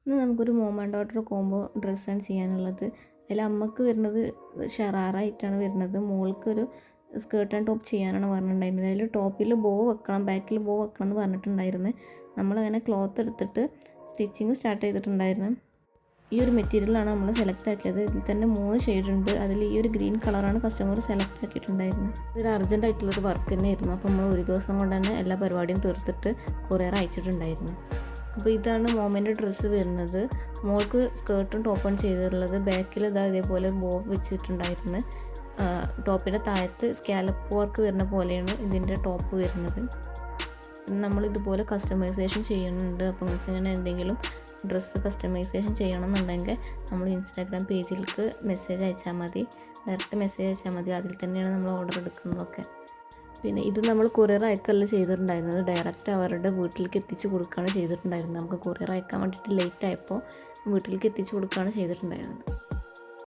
ഇന്ന് നമുക്കൊരു mom and daughter combo ഡ്രസ്സാണ് ചെയ്യാനുള്ളത്. അതിൽ അമ്മക്ക് വരുന്നത് ഷറാറായിട്ടാണ് വരുന്നത്. മോൾക്കൊരു സ്കേർട്ട് ആൻഡ് ടോപ്പ് ചെയ്യാനാണ് പറഞ്ഞിട്ടുണ്ടായിരുന്നത്. അതിൽ ടോപ്പിൽ ബോ വെക്കണം, ബാക്കിൽ ബോ വെക്കണം എന്ന് പറഞ്ഞിട്ടുണ്ടായിരുന്നു. നമ്മളങ്ങനെ ക്ലോത്ത് എടുത്തിട്ട് സ്റ്റിച്ചിങ് സ്റ്റാർട്ട് ചെയ്തിട്ടുണ്ടായിരുന്നു. ഈ ഒരു മെറ്റീരിയലാണ് നമ്മൾ സെലക്ട് ആക്കിയത്. ഇതിൽ തന്നെ 3 ഷെയ്ഡ് ഉണ്ട്. അതിൽ ഈ ഒരു ഗ്രീൻ കളറാണ് കസ്റ്റമർ സെലക്ട് ആക്കിയിട്ടുണ്ടായിരുന്നത്. ഇതൊരു അർജൻറ്റ് ആയിട്ടുള്ളൊരു വർക്ക് തന്നെയായിരുന്നു. അപ്പോൾ നമ്മൾ ഒരു ദിവസം കൊണ്ട് തന്നെ എല്ലാ പരിപാടിയും തീർത്തിട്ട് കൊറിയർ അയച്ചിട്ടുണ്ടായിരുന്നു. അപ്പോൾ ഇതാണ് മോമിൻ്റെ ഡ്രസ്സ് വരുന്നത്. മോൾക്ക് സ്കേർട്ടും ടോപ്പാണ് ചെയ്തിട്ടുള്ളത്. ബാക്കിൽ ഇതാ ഇതേപോലെ ബോ വെച്ചിട്ടുണ്ടായിരുന്നു. ടോപ്പിൻ്റെ താഴത്ത് സ്കാലപ്പ് വർക്ക് വരുന്ന പോലെയാണ് ഇതിൻ്റെ ടോപ്പ് വരുന്നത്. നമ്മളിതുപോലെ കസ്റ്റമൈസേഷൻ ചെയ്യുന്നുണ്ട്. അപ്പോൾ നിങ്ങൾക്ക് ഇങ്ങനെ എന്തെങ്കിലും ഡ്രസ്സ് കസ്റ്റമൈസേഷൻ ചെയ്യണമെന്നുണ്ടെങ്കിൽ നമ്മൾ ഇൻസ്റ്റാഗ്രാം പേജിലേക്ക് മെസ്സേജ് അയച്ചാൽ മതി. ഡയറക്റ്റ് മെസ്സേജ് അയച്ചാൽ മതി. അതിൽ തന്നെയാണ് നമ്മൾ ഓർഡർ എടുക്കുന്നതൊക്കെ. പിന്നെ ഇത് നമ്മൾ കൊറിയർ അയക്കല്ല ചെയ്തിട്ടുണ്ടായിരുന്നത്, ഡയറക്റ്റ് അവരുടെ വീട്ടിലേക്ക് എത്തിച്ച് കൊടുക്കുകയാണ് ചെയ്തിട്ടുണ്ടായിരുന്നത്. നമുക്ക് കൊറിയർ അയക്കാൻ വേണ്ടിയിട്ട് ലേറ്റ് ആയപ്പോൾ വീട്ടിലേക്ക് എത്തിച്ച് കൊടുക്കുകയാണ് ചെയ്തിട്ടുണ്ടായിരുന്നത്.